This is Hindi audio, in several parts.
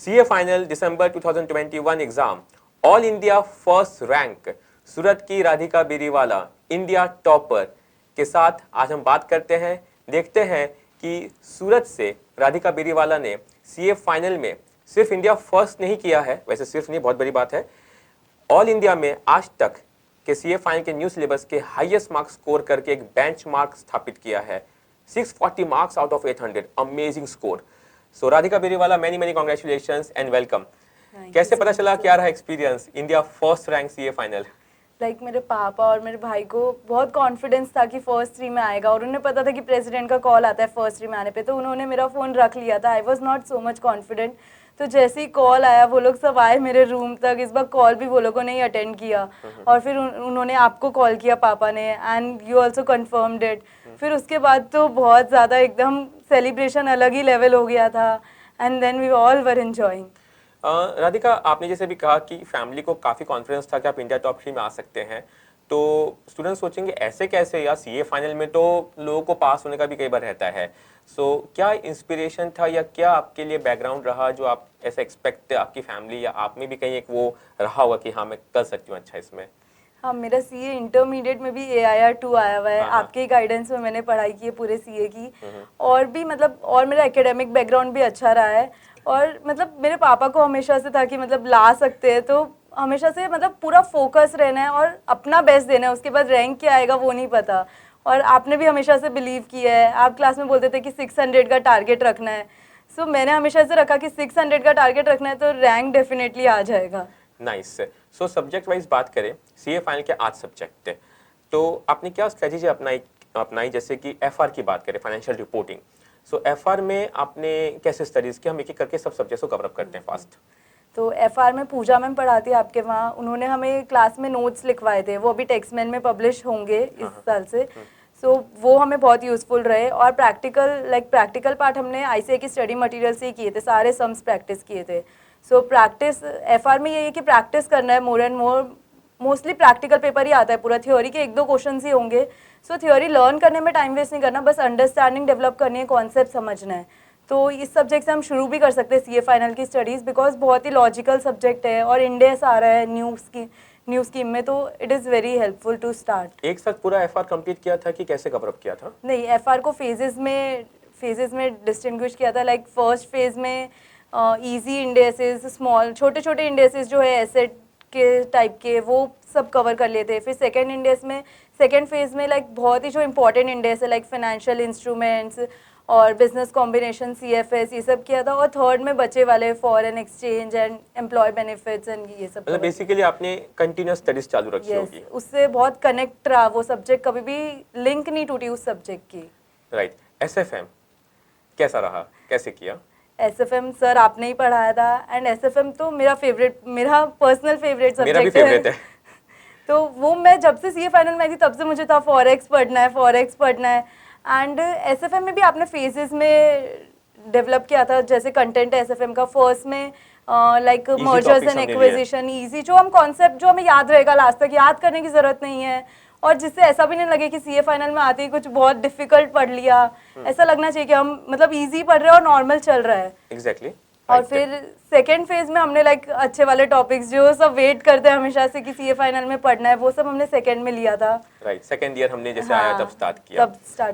CA final December 2021 exam, all India first rank Surat की राधिका बेरीवाला इंडिया टॉपर के साथ आज हम बात करते हैं। देखते हैं कि सूरत से राधिका बेरीवाला ने सीए फाइनल में सिर्फ इंडिया फर्स्ट नहीं किया है, वैसे सिर्फ नहीं, बहुत बड़ी बात है, ऑल इंडिया में आज तक के सीए फाइनल के न्यू सिलेबस के हाईएस्ट मार्क्स स्कोर करके एक बेंचमार्क स्थापित किया है। 640 marks out of 800, amazing score. So Radhika Beriwala, many many congratulations and welcome. कैसे पता चला, क्या रहा experience, India first rank CA final? मेरे पापा और मेरे भाई को बहुत कॉन्फिडेंस था कि फर्स्ट 3 में आएगा, और उन्हें पता था कि प्रेसिडेंट का कॉल आता है फर्स्ट 3 में आने पे, तो उन्होंने मेरा फ़ोन रख लिया था। I was not so much confident. तो जैसे ही कॉल आया वो लोग सब आए मेरे रूम तक। इस बार कॉल भी वो लोगों ने ही अटेंड किया, और फिर उन्होंने आपको कॉल किया पापा ने, and you also confirmed it. फिर उसके बाद तो बहुत ज़्यादा एकदम सेलिब्रेशन अलग ही लेवल हो गया था, and then we all were enjoying. Radhika, आपने जैसे भी कहा कि फैमिली को काफ़ी कॉन्फिडेंस था कि आप इंडिया टॉप 3 में आ सकते हैं, तो स्टूडेंट्स सोचेंगे ऐसे कैसे, या सीए फाइनल में तो लोगों को पास होने का भी कई बार रहता है। सो क्या इंस्पिरेशन था या क्या आपके लिए बैकग्राउंड रहा जो आप ऐसे एक्सपेक्ट, आपकी फैमिली या आप में भी कहीं एक वो रहा होगा कि हाँ मैं कर सकती हूँ अच्छा इसमें? हाँ, मेरा सीए इंटरमीडिएट में भी AIR 2 आया हुआ है। आपके गाइडेंस में मैंने पढ़ाई की है पूरे सीए की, और भी और मेरा एकेडमिक बैकग्राउंड भी अच्छा रहा है। और मेरे पापा को हमेशा से था कि ला सकते हैं, तो हमेशा से पूरा फोकस रहना है और अपना बेस्ट देना है। उसके बाद रैंक क्या आएगा वो नहीं पता। और आपने भी हमेशा से बिलीव किया है, आप क्लास में बोलते थे कि 600 का टारगेट रखना है। सो मैंने हमेशा से रखा कि 600 का टारगेट रखना है, तो रैंक डेफिनेटली आ जाएगा। नाइस। सो सब्जेक्ट वाइज बात करें, सीए फाइनल के 8 सब्जेक्ट है, तो आपने क्या स्ट्रेटेजी अपनाई जैसे कि एफआर की बात करें, फाइनेंशियल रिपोर्टिंग। सो एफआर में आपने कैसे स्टडीज की? हम एक एक करके सब सब्जेक्ट्स को कवर अप करते हैं फास्ट। तो एफआर में पूजा मैम पढ़ाती है आपके वहाँ, उन्होंने हमें क्लास में नोट्स लिखवाए थे, वो अभी टेक्समैन में पब्लिश होंगे इस साल से। सो वो हमें बहुत यूज़फुल रहे। और प्रैक्टिकल पार्ट हमने आईसीए की स्टडी मटेरियल से ही किए थे, सारे सम्स प्रैक्टिस किए थे। सो प्रैक्टिस एफआर में ये है कि प्रैक्टिस करना है more and more. Mostly practical paper ही आता है, पूरा थ्योरी के 1-2 क्वेश्चन ही होंगे। सो थ्योरी लर्न करने में टाइम वेस्ट नहीं करना, बस अंडरस्टैंडिंग डेवलप करनी है, कॉन्सेप्ट समझना है। तो इस सब्जेक्ट से हम शुरू भी कर सकते हैं सीए फाइनल की स्टडीज़, बिकॉज बहुत ही लॉजिकल सब्जेक्ट है और इंडेस आ रहा है न्यू स्कीम में, तो it is very helpful to start. एक साथ पूरा एफआर कंप्लीट किया था कि कैसे कवर अप किया था? नहीं, एफआर को फेजेस में डिस्टिंग्विश किया था। फर्स्ट फेज में इजी इंडेसेस, स्मॉल छोटे छोटे इंडेसेस जो है एसेट के टाइप के, वो सब कवर कर लेते हैं। फिर सेकेंड फेज में बहुत ही जो इंपॉर्टेंट इंडेस है, फाइनेंशियल इंस्ट्रूमेंट्स और बिजनेस कॉम्बिनेशन, CFS, ये सब किया था। और थर्ड में बचे वाले foreign exchange and employ benefits and ये सब। मतलब बेसिकली आपने कंटिन्यूअस स्टडीज चालू रखी होगी। उससे बहुत कनेक्ट रहा वो सब्जेक्ट, कभी भी लिंक नहीं टूटी उस सब्जेक्ट की। राइट। एसएफएम कैसा रहा, कैसे किया? एसएफएम सर आपने ही पढ़ाया था, एंड एसएफएम तो मेरा पर्सनल फेवरेट सब्जेक्ट है। मेरा भी फेवरेट है। तो वो मैं जब से सीए फाइनल में आई थी तब से मुझे था फॉरेक्स पढ़ना है। एंड एसएफएम में भी आपने फेजेस में डेवलप किया था, जैसे कंटेंट है एसएफएम का। फर्स्ट में मर्जर्स एंड एक्विजिशन, इजी, जो हम कॉन्सेप्ट जो हमें याद रहेगा, लास्ट तक याद करने की जरूरत नहीं है, और जिससे ऐसा भी नहीं लगे कि सीए फाइनल में आते ही कुछ बहुत डिफिकल्ट पढ़ लिया। ऐसा लगना चाहिए कि हम इजी पढ़ रहे हैं और नॉर्मल चल रहा है। एग्जैक्टली। और फिर सेकेंड फेज में हमने अच्छे वाले टॉपिक्स जो सब वेट करते हैं हमेशा से कि सीए फाइनल में पढ़ना है, वो सब हमने सेकेंड में लिया था। राइट, सेकेंड ईयर हमने जैसे आया तब स्टार्ट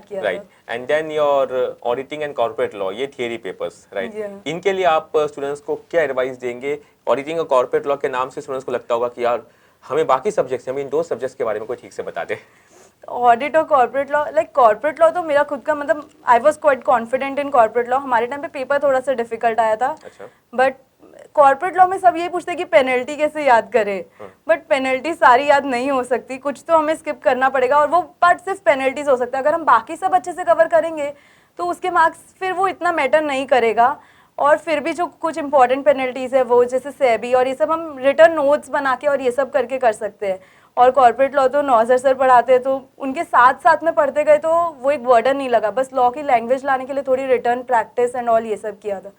किया। Right. And then your auditing and corporate law, ये थियरी पेपर्स, राइट। इनके लिए आप स्टूडेंट्स को क्या एडवाइस देंगे? ऑडिटिंग और कॉर्पोरेट लॉ के नाम से स्टूडेंट्स को लगता होगा कि यार हमें बाकी सब्जेक्ट्स, हमें इन 2 सब्जेक्ट्स के बारे में कोई ठीक से बता दे। ऑडिट और कॉर्पोरेट लॉ तो मेरा खुद का I was quite confident in corporate law. हमारे टाइम पे पेपर थोड़ा सा डिफिकल्ट आया था। अच्छा। बट कॉर्पोरेट लॉ में सब ये पूछते हैं कि पेनल्टी कैसे याद करें, बट पेनल्टी सारी याद नहीं हो सकती, कुछ तो हमें स्किप करना पड़ेगा, और वो पार्ट सिर्फ पेनल्टीज हो सकता है। अगर हम बाकी सब अच्छे से कवर करेंगे तो उसके मार्क्स फिर वो इतना मैटर नहीं करेगा। और फिर भी जो कुछ इंपॉर्टेंट पेनल्टीज है, वो जैसे सेबी और ये सब, हम रिटर्न नोट्स बना के और ये सब करके कर सकते हैं। और कॉर्पोरेट लॉ तो नौजर सर पढ़ाते हैं, तो उनके साथ साथ में पढ़ते गए, तो वो एक बर्डन नहीं लगा। बस लॉ की लैंग्वेज लाने के लिए थोड़ी रिटर्न प्रैक्टिस एंड ऑल ये सब किया था।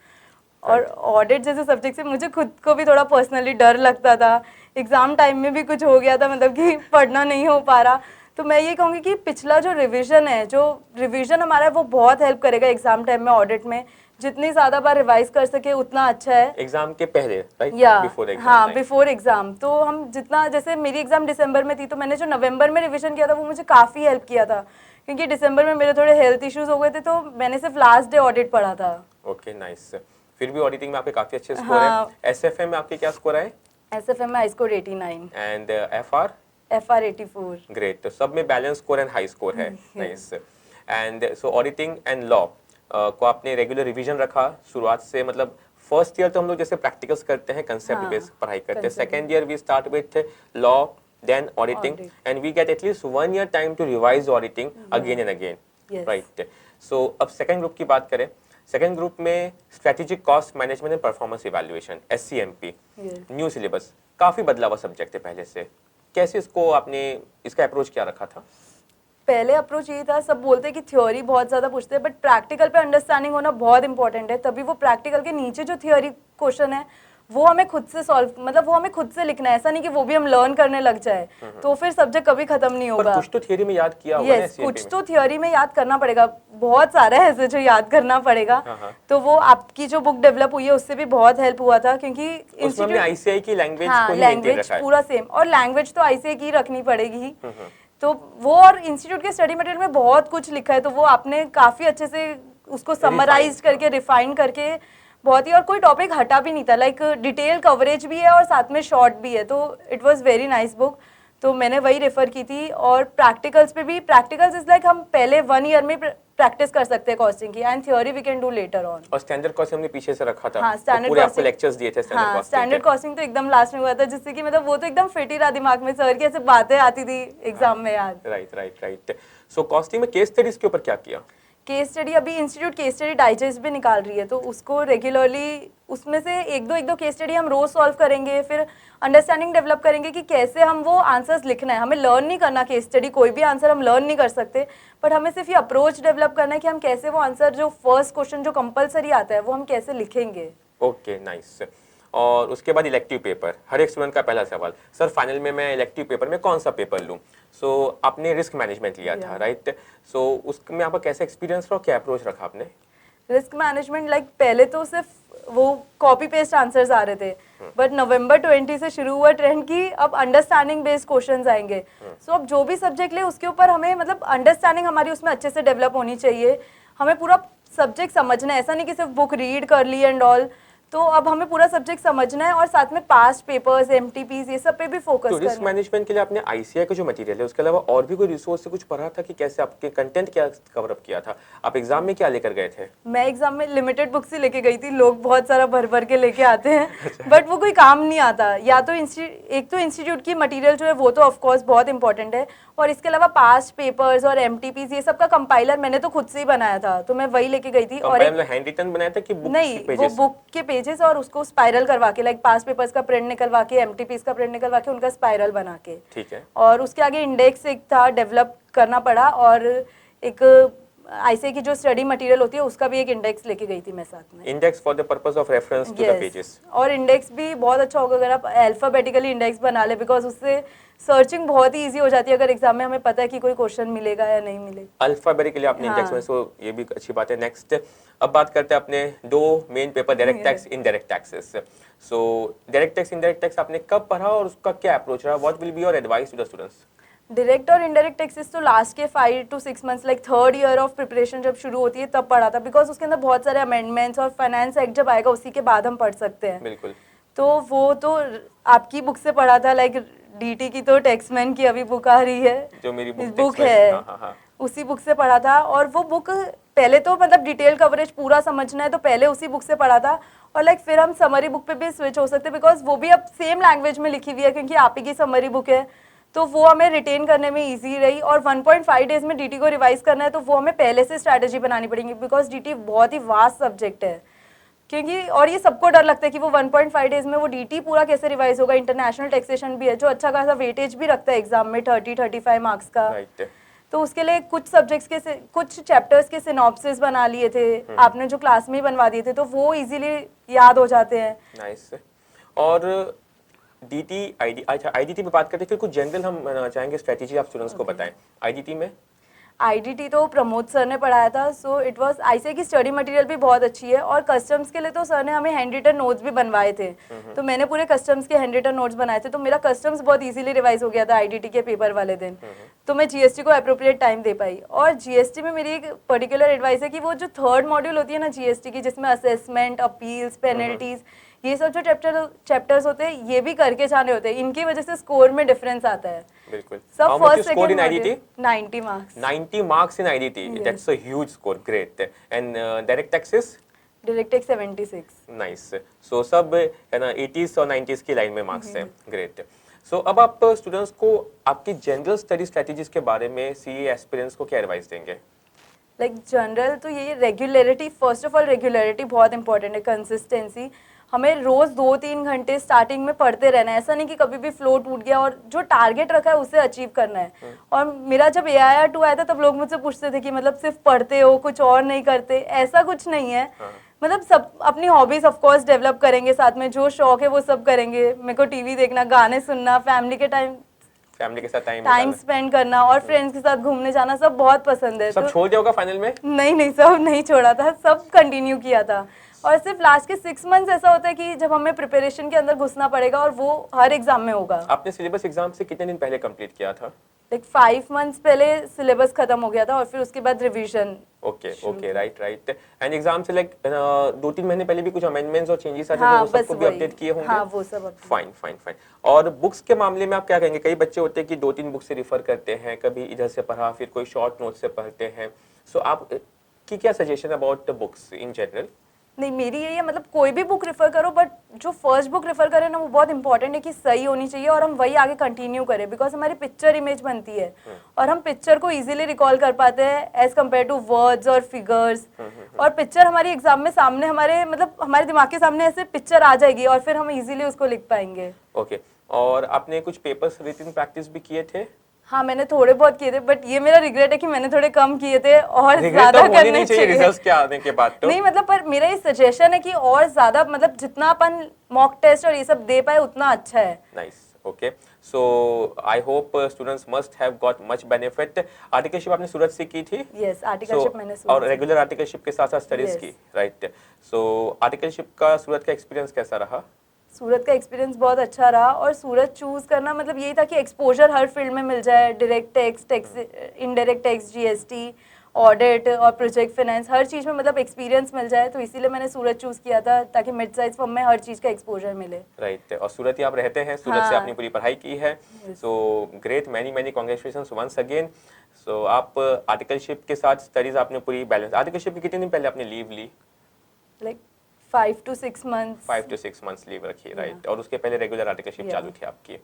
और ऑडिट जैसे सब्जेक्ट से मुझे खुद को भी थोड़ा पर्सनली डर लगता था। एग्ज़ाम टाइम में भी कुछ हो गया था, कि पढ़ना नहीं हो पा रहा। तो मैं ये कहूँगी कि पिछला जो रिवीजन हमारा है, वो बहुत हेल्प करेगा एग्ज़ाम टाइम में ऑडिट में। जितनी ज्यादा बार रिवाइज कर सके उतना अच्छा है। एग्जाम के पहले, राइट? या बिफोर एग्जाम हाँ, टाइम। बिफोर एग्जाम तो हम जितना, जैसे मेरी एग्जाम दिसंबर में थी तो मैंने जो नवंबर में रिवीजन किया था वो मुझे काफ़ी हेल्प किया था, क्योंकि दिसंबर में मेरे थोड़े हेल्थ इश्यूज हो गए थे तो मैंने सिर्फ लास्ट डे ऑडिट पढ़ा था। Okay, nice. फिर भी ऑडिटिंग में आपके काफी अच्छे स्कोर हाँ। है। एसएफए में आपके क्या स्कोर है? एसएफएम में I score 89, and FR? FR 84। Great, तो सब में balance score and high score है। Nice. And so auditing and law को आपने रेगुलर रिवीजन रखा शुरुआत से, मतलब फर्स्ट ईयर तो हम लोग जैसे प्रैक्टिकल्स करते हैं, कंसेप्ट हाँ, बेस्ड पढ़ाई करते हैं। concept second year we start with law, then auditing, Audit. And we get at least 1 year time to revise auditing again and again, Yes. Right? So अब सेकेंड ग्रुप की बात करें। सेकेंड ग्रुप में strategic cost management and performance evaluation, SCMP, Yes. New syllabus, काफी बदला हुआ सब्जेक्ट है पहले से। कैसे इसको आपने, इसका अप्रोच क्या रखा था? पहले अप्रोच यही था, सब बोलते हैं कि थ्योरी बहुत ज़्यादा पूछते हैं, बट प्रैक्टिकल पे अंडरस्टैंडिंग होना बहुत इंपॉर्टेंट है। तभी वो प्रैक्टिकल के नीचे जो थ्योरी क्वेश्चन है वो हमें खुद से सॉल्व, मतलब वो हमें खुद से लिखना है, ऐसा नहीं कि वो भी हम लर्न करने लग जाए तो फिर सब्जेक्ट कभी खत्म नहीं पर होगा। कुछ तो थियरी में याद किया होगा ना यस, SCMP कुछ में? तो थ्योरी में याद करना पड़ेगा, बहुत सारा है ऐसे जो याद करना पड़ेगा। हाँ। तो वो आपकी जो बुक डेवलप हुई है उससे भी बहुत हेल्प हुआ था, क्योंकि उसमें हमने ICAI की लैंग्वेज हाँ, को ही मेंटेन लैंग्वेज रखा है। पूरा सेम, और लैंग्वेज तो आईसीए की रखनी पड़ेगी ही। तो वो, और इंस्टीट्यूट के स्टडी मटेरियल में बहुत कुछ लिखा है तो वो आपने काफ़ी अच्छे से उसको समराइज करके, रिफाइन करके बहुत ही, और कोई टॉपिक हटा भी नहीं था, लाइक डिटेल कवरेज भी है और साथ में शॉर्ट भी है, तो it was very nice book. तो मैंने वही रेफर की थी। और प्रैक्टिकल्स पे भी, प्रैक्टिकल्स इज लाइक हम पहले 1 ईयर में प्रैक्टिस कर सकते हैं कॉस्टिंग की, and theory we can do later on. और स्टैंडर्ड कॉस्ट हमने पीछे से रखा था। हाँ, तो स्टैंडर्ड पूरे आपको कॉस्टिंग, लेक्चर्स दिए थे स्टैंडर्ड हाँ, कॉस्टिंग स्टैंडर्ड के। कॉस्टिंग तो एकदम लास्ट में हुआ था, जिससे कि मतलब वो तो एकदम फिट ही रहा दिमाग में, सर की ऐसे बातें आती थी एग्जाम में याद। राइट। सो कॉस्टिंग में केस स्टडीज के ऊपर क्या किया? केस स्टडी, अभी इंस्टीट्यूट केस स्टडी डाइजेस्ट भी निकाल रही है तो उसको रेगुलरली, उसमें से एक दो केस स्टडी हम रोज सॉल्व करेंगे, फिर अंडरस्टैंडिंग डेवलप करेंगे कि कैसे हम वो आंसर्स लिखना है। हमें लर्न नहीं करना केस स्टडी, कोई भी आंसर हम लर्न नहीं कर सकते, बट हमें सिर्फ ये अप्रोच डेवलप करना है कि हम कैसे वो आंसर, जो फर्स्ट क्वेश्चन जो कंपलसरी आता है वो हम कैसे लिखेंगे। Okay, nice. और उसके बाद इलेक्टिव पेपर, हर एक स्टूडेंट का पहला सवाल, सर फाइनल में मैं इलेक्टिव पेपर में कौन सा पेपर लूँ? सो आपने रिस्क मैनेजमेंट लिया था, राइट? सो उसमें आपका कैसा एक्सपीरियंस रहा, क्या अप्रोच रखा आपने? रिस्क मैनेजमेंट, लाइक पहले तो सिर्फ वो कॉपी पेस्ट आंसर्स आ रहे थे, बट नवंबर 20 से शुरू हुआ ट्रेंड की अब अंडरस्टैंडिंग बेस्ड क्वेश्चंस आएंगे। सो अब जो भी सब्जेक्ट ले उसके ऊपर हमें, मतलब अंडरस्टैंडिंग हमारी उसमें अच्छे से डेवलप होनी चाहिए। हमें पूरा सब्जेक्ट समझना है, ऐसा नहीं कि सिर्फ बुक रीड कर ली एंड ऑल। तो अब हमें पूरा सब्जेक्ट समझना है और साथ में पास्ट पेपर्स, एमटीपीज, ये सब पे भी फोकस तो करना रिस्क है। मैनेजमेंट के लिए आपने ICAI का जो मटेरियल है उसके अलावा और भी कोई रिसोर्स से कुछ पढ़ा था कि कैसे आपके कंटेंट क्या कवर अप किया था? आप एग्जाम में क्या लेकर गए थे? मैं एग्जाम में लिमिटेड बुक्स ही लेके गई थी, लोग बहुत सारा भर भर के लेके आते हैं बट वो कोई काम नहीं आता। या तो एक तो इंस्टीट्यूट की मटेरियल जो है वो तो ऑफ कोर्स बहुत इंपॉर्टेंट है, और इसके अलावा पास्ट पेपर्स और एमटीपीज ये सब का कंपाइलर मैंने तो खुद से ही बनाया था, तो मैं वही लेके गई थी। और एक, हैंड रिटन बनाया था कि बुक नहीं, के वो पेजेस? बुक के पेजेस और उसको स्पाइरल करवा के, लाइक पास्ट पेपर्स का प्रिंट निकलवा के, एमटीपीज का प्रिंट निकलवा के उनका स्पाइरल बना के। ठीक है। और उसके आगे इंडेक्स एक था, डेवलप करना पड़ा, और एक ICAI की जो स्टडी मटेरियल होती है उसका भी एक इंडेक्स लेके गई थी मैं साथ में। Index for the purpose of reference to the Yes. Pages. और इंडेक्स भी बहुत अच्छा होगा अगर आप अल्फाबेटिकली इंडेक्स बना ले, बिकॉज उससे सर्चिंग बहुत ही ईजी हो जाती है अगर एग्जाम में हमें पता है कि कोई क्वेश्चन मिलेगा या नहीं मिलेगा। अल्फाबेटिकली आपने इंडेक्स में, सो ये भी अच्छी बात है। नेक्स्ट, अब बात करते हैं अपने दो main paper, direct tax, indirect taxes. So direct tax, indirect tax आपने कब पढ़ा और उसका क्या अप्रोच रहा? What will be your advice to the students? Direct और इनडायरेक्ट टैक्सेस तो लास्ट के 5 to 6 months, like third year of preparation जब शुरू होती है तब पढ़ा था, बिकॉज उसके अंदर बहुत सारे अमेंडमेंट्स, और फाइनेंस एक्ट जब आएगा उसी के बाद हम पढ़ सकते हैं। बिल्कुल। तो वो तो आपकी बुक से पढ़ा था, लाइक डीटी की तो टैक्समैन की अभी बुक आ रही है, जो मेरी बुक बुक है, हाँ। उसी बुक से पढ़ा था। और वो बुक पहले तो मतलब डिटेल कवरेज पूरा समझना है तो पहले उसी बुक से पढ़ा था, और लाइक फिर हम समरी बुक पे भी स्विच हो सकते हैं, बिकॉज वो भी अब सेम लैंग्वेज में लिखी हुई है क्योंकि आप ही की समरी बुक है, तो वो हमें रिटेन करने में इजी रही। और 1.5 डेज में डीटी को रिवाइज करना है तो वो हमें पहले से स्ट्रैटेजी बनानी पड़ेगी, बिकॉज डीटी बहुत ही वास्ट सब्जेक्ट है। क्योंकि और ये सबको डर लगता है कि वो 1.5 डेज में वो डीटी पूरा कैसे रिवाइज होगा। इंटरनेशनल टैक्सेशन भी है जो अच्छा खासा वेटेज भी रखता है एग्जाम में, 30-35 मार्क्स का। राइट। तो उसके लिए कुछ सब्जेक्ट्स के कुछ चैप्टर्स के सिनॉप्सिस बना लिए थे आपने, जो क्लास में ही बनवा दिए थे, तो वो इजीली याद हो जाते हैं। नाइस। और डीटी, आईडी, अच्छा आईडीटी पे बात करते हैं, फिर कुछ जनरल हम चाहेंगे स्ट्रेटेजी आप स्टूडेंट्स को बताएं। आईडीटी में आईडीटी तो प्रमोद सर ने पढ़ाया था, सो इट वाज ऐसे की स्टडी मटेरियल भी बहुत अच्छी है, और कस्टम्स के लिए तो सर ने हमें हैंड रिटन नोट्स भी बनवाए थे, तो मैंने पूरे कस्टम्स के हैंड रिटन नोट्स बनाए थे, तो मेरा कस्टम्स बहुत इजीली रिवाइज हो गया था आईडीटी के पेपर वाले दिन, तो मैं जीएसटी को अप्रोप्रिएट टाइम दे पाई। और जीएसटी में मेरी एक पर्टिकुलर एडवाइस है कि वो जो थर्ड मॉड्यूल होती है ना जीएसटी की, जिसमें असेसमेंट, अपील्स, पेनल्टीज, ये सब जो चैप्टर्स होते हैं ये भी करके जाने होते हैं, इनकी वजह से स्कोर में डिफरेंस आता है। बिल्कुल। सब How much you first scored in second IDT? 90 marks. 90 marks in IDT. That's a huge score. Great. And direct taxes? Direct एक 76। नाइस। सो सब है ना 80s और 90s की लाइन में मार्क्स हैं। ग्रेट। सो अब आप स्टूडेंट्स को आपकी जनरल स्टडी स्ट्रेटजीज के बारे में सीए एस्पिरेंट्स को क्या एडवाइस देंगे? लाइक जनरल तो ये regularity, first of all regularity बहुत इंपॉर्टेंट है, कंसिस्टेंसी। हमें रोज 2-3 घंटे स्टार्टिंग में पढ़ते रहना है, ऐसा नहीं कि कभी भी फ्लो टूट गया, और जो टारगेट रखा है उसे अचीव करना है। और मेरा जब AIR2 आया था तब लोग मुझसे पूछते थे कि मतलब सिर्फ पढ़ते हो, कुछ और नहीं करते, ऐसा कुछ नहीं है। मतलब सब अपनी हॉबीज ऑफ कोर्स डेवलप करेंगे, साथ में जो शौक है वो सब करेंगे। मेरे को टीवी देखना, गाने सुनना, फैमिली के साथ टाइम स्पेंड करना और फ्रेंड्स के साथ घूमने जाना सब बहुत पसंद है। सब तो छोड़ दिया फाइनल में? नहीं, सब नहीं छोड़ा था, सब कंटिन्यू किया था। और सिर्फ लास्ट के 6 मंथ्स ऐसा होता है कि जब हमें प्रिपरेशन के अंदर घुसना पड़ेगा, और वो हर एग्जाम में होगा। आपने सिलेबस एग्जाम से कितने दिन पहले कंप्लीट किया था? लाइक 5 मंथ्स पहले सिलेबस खत्म हो गया था, और फिर उसके बाद revision. Okay, right. And exam से लाइक 2-3 महीने पहले भी कुछ अमेंडमेंट्स और चेंजेस आते थे, हाँ, वो सबको भी अपडेट किए होंगे? हाँ, वो सब फाइन। और बुक्स के मामले में आप क्या कहेंगे? कई बच्चे होते हैं कि 2-3 बुक से रिफर करते हैं, कभी इधर से पढ़ा, फिर कोई शॉर्ट नोट से पढ़ते हैं। सो आप की क्या suggestion about books in general? नहीं, मेरी यही है, मतलब कोई भी बुक रेफर करो, बट जो फर्स्ट बुक रेफर करें ना वो बहुत इंपॉर्टेंट है कि सही होनी चाहिए, और हम वही आगे कंटिन्यू करें, बिकॉज हमारी पिक्चर इमेज बनती है, और हम पिक्चर को इजीली रिकॉल कर पाते हैं एज कम्पेयर टू वर्ड्स और फिगर्स। और पिक्चर हमारी एग्जाम में सामने, हमारे मतलब हमारे दिमाग के सामने ऐसे पिक्चर आ जाएगी, और फिर हम इजीली उसको लिख पाएंगे। ओके। और आपने कुछ पेपर्स रिटन प्रैक्टिस भी किए थे? हाँ, मैंने थोड़े बहुत किए थे, बट ये मेरा रिग्रेट है कि मैंने थोड़े कम किए थे, और Regret ज्यादा तो होनी नहीं चाहिए रिजल्ट्स के आने के बाद तो। नहीं, मतलब पर मेरा ये सजेशन है कि और ज्यादा, मतलब जितना अपन मॉक टेस्ट और ये सब दे पाए उतना अच्छा है। Nice. Okay. So I hope students must have got much benefit. Articleship आपने सूरत से की थी? यस, आर्टिकलशिप मैंने सूरत और से रेगुलर आर्टिकलशिप के साथ साथ स्टडीज Yes. की, राइट? सो आर्टिकलशिप का सूरत का एक्सपीरियंस कैसा रहा? सूरत का एक्सपीरियंस बहुत अच्छा रहा, और सूरत चूज करना मतलब यही था कि एक्सपोजर हर फील्ड में मिल जाए, direct tax, indirect tax, GST, audit और प्रोजेक्ट फाइनेंस, हर चीज़ में मतलब एक्सपीरियंस मिल जाए, तो इसीलिए मैंने सूरत चूज किया था, ताकि मिड साइज फर्म में हर चीज़ का एक्सपोजर मिले। राइट। और सूरत ही आप रहते हैं, सूरत से हाँ। आपने पूरी पढ़ाई की है। So great, many congratulations once again. So आप आर्टिकलशिप के साथ स्टडीज आपने पूरी बैलेंस। आर्टिकलशिप के कितने दिन पहले आपने लीव ली? Like 5 to 6 months। 5 to 6 months leave रखी, राइट? और उसके पहले रेगुलर आर्टिकलशिप चालू थी आपकी।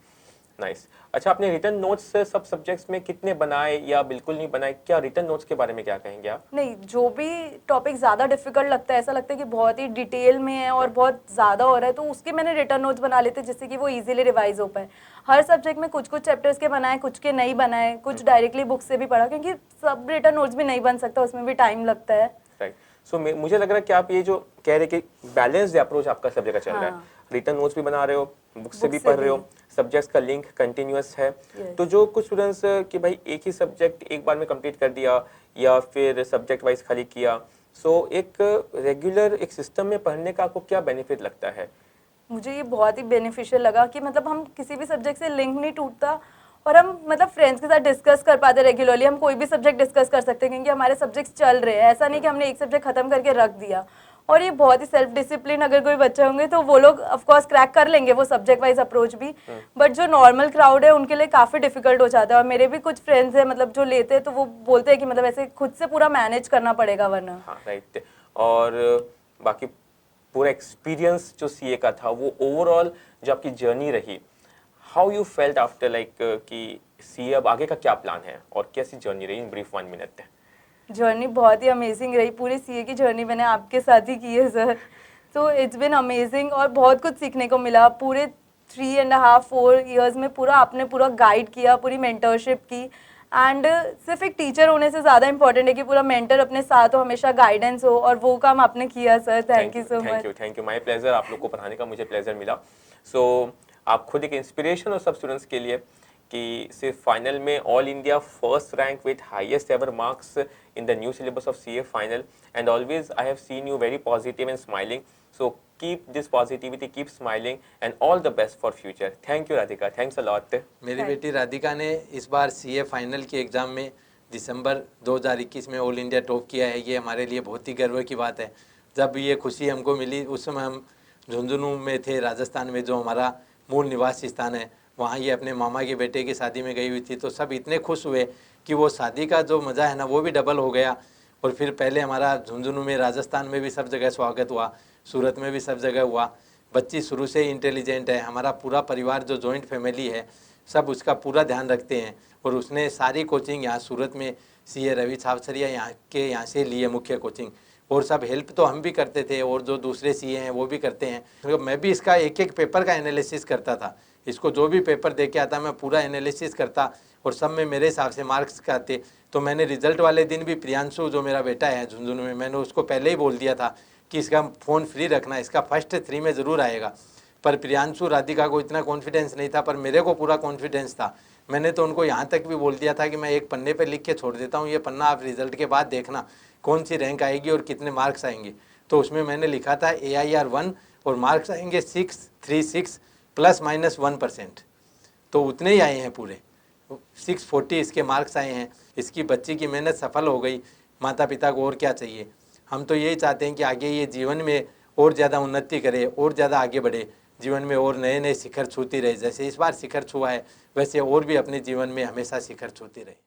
नाइस। अच्छा, आपने रिटर्न नोट्स सब सब्जेक्ट्स में कितने बनाए या बिल्कुल नहीं बनाए? क्या रिटर्न नोट्स के बारे में क्या कहेंगे आप? नहीं, जो भी टॉपिक ज़्यादा डिफिकल्ट लगता है, ऐसा लगता है कि बहुत ही डिटेल में है और बहुत ज़्यादा हो रहा है, तो उसके मैंने रिटर्न नोट्स बना लेते जिससे कि वो इजीली रिवाइज हो पाए। हर सब्जेक्ट में कुछ चैप्टर्स के बनाए, कुछ के नहीं बनाए, कुछ डायरेक्टली बुक से भी पढ़ा, क्योंकि सब रिटर्न नोट्स भी नहीं बन सकता, उसमें भी टाइम लगता है। राइट। सो मुझे लग रहा है कि आप ये जो कह रहे कि बैलेंस्ड अप्रोच आपका सब जगह चल रहा है, रिटर्न नोट्स भी बना रहे हो, बुक से भी पढ़ रहे हो, सब्जेक्ट्स का लिंक कंटिन्यूअस है। तो जो कुछ स्टूडेंट्स कि भाई एक ही सब्जेक्ट एक बार में कंप्लीट कर दिया या फिर सब्जेक्ट वाइज खाली किया, सो एक रेगुलर एक सिस्टम में पढ़ने का आपको क्या बेनिफिट लगता है? मुझे ये बहुत ही बेनिफिशियल लगा कि मतलब हम किसी भी सब्जेक्ट से लिंक नहीं टूटता, और हम मतलब फ्रेंड्स के साथ डिस्कस कर पाते रेगुलरली, हम कोई भी सब्जेक्ट डिस्कस कर सकते हैं, क्योंकि हमारे सब्जेक्ट्स चल रहे हैं, ऐसा नहीं कि हमने एक सब्जेक्ट खत्म करके रख दिया। और ये बहुत ही सेल्फ डिसिप्लिन अगर कोई बच्चे होंगे तो वो लोग ऑफ कोर्स क्रैक कर लेंगे वो सब्जेक्ट वाइज अप्रोच भी, बट जो नॉर्मल क्राउड है उनके लिए काफ़ी डिफिकल्ट हो जाता है। और मेरे भी कुछ फ्रेंड्स हैं मतलब जो लेते हैं, तो वो बोलते हैं कि मतलब ऐसे खुद से पूरा मैनेज करना पड़ेगा वरना। हाँ, राइट। और बाकी पूरा एक्सपीरियंस जो सीए का था, वो ओवरऑल जो आपकी जर्नी रही, how you felt after like कि सीए अब आगे का क्या प्लान है और कैसी जर्नी रही इन ब्रीफ 1 मिनट? जर्नी बहुत ही अमेजिंग रही, पूरी सीए की जर्नी मैंने आपके साथ ही की है सर, तो इट्स बिन अमेजिंग और बहुत कुछ सीखने को मिला। पूरे 3.5-4 ईयर्स में पूरा आपने पूरा गाइड किया, पूरी मेंटरशिप की, एंड सिर्फ एक टीचर होने से ज़्यादा इंपॉर्टेंट है कि पूरा मेंटर अपने साथ हो, हमेशा गाइडेंस हो, और वो काम आपने किया sir. Thank you so much. Thank you, my pleasure. आप लोग को पढ़ाने का मुझे प्लेजर मिला। सो आप खुद एक इंस्पिरेशन हो सब स्टूडेंट्स के लिए कि सिर्फ फाइनल में all India first rank with highest ever marks in the new syllabus of CA final, and always I have seen you very positive and smiling, so keep this positivity, keep smiling, and all the best for future. Thank you Radhika, thanks a lot. मेरी बेटी राधिका ने इस बार सीए फाइनल के एग्ज़ाम में दिसंबर 2021 में ऑल इंडिया टॉप किया है। ये हमारे लिए बहुत ही गर्व की बात है। जब ये खुशी हमको मिली उस समय हम झुंझुनू में थे, राजस्थान में, जो हमारा मूल निवास स्थान है। वहाँ ये अपने मामा के बेटे की शादी में गई हुई थी, तो सब इतने खुश हुए कि वो शादी का जो मज़ा है ना वो भी डबल हो गया। और फिर पहले हमारा झुंझुनू में, राजस्थान में भी सब जगह स्वागत हुआ, सूरत में भी सब जगह हुआ। बच्ची शुरू से ही इंटेलिजेंट है। हमारा पूरा परिवार जो जॉइंट फैमिली है सब उसका पूरा ध्यान रखते हैं। और उसने सारी कोचिंग यहाँ सूरत में सीए रवि छावसरिया यहाँ से ली है मुख्य कोचिंग। और सब हेल्प तो हम भी करते थे और जो दूसरे सीए हैं वो भी करते हैं। तो मैं भी इसका एक एक पेपर का एनालिसिस करता था। इसको जो भी पेपर दे के आता मैं पूरा एनालिसिस करता और सब में मेरे हिसाब से मार्क्स आते। तो मैंने रिजल्ट वाले दिन भी प्रियांशु, जो मेरा बेटा है झुंझुनू में, मैंने उसको पहले ही बोल दिया था कि इसका फ़ोन फ्री रखना, इसका फर्स्ट 3 में ज़रूर आएगा। पर प्रियांशु, राधिका को इतना कॉन्फिडेंस नहीं था, पर मेरे को पूरा कॉन्फिडेंस था। मैंने तो उनको यहाँ तक भी बोल दिया था कि मैं एक पन्ने पे लिख के छोड़ देता हूँ, ये पन्ना आप रिजल्ट के बाद देखना कौन सी रैंक आएगी और कितने मार्क्स आएंगे। तो उसमें मैंने लिखा था AIR 1 और मार्क्स आएंगे 636 ±1%। तो उतने ही आए हैं, पूरे 640 इसके मार्क्स आए हैं। इसकी बच्ची की मेहनत सफल हो गई। माता पिता को और क्या चाहिए। हम तो यही चाहते हैं कि आगे ये जीवन में और ज़्यादा उन्नति करे और ज़्यादा आगे बढ़े, जीवन में और नए नए शिखर छूती रहे। जैसे इस बार शिखर छुआ है वैसे और भी अपने जीवन में हमेशा शिखर छूती रहे।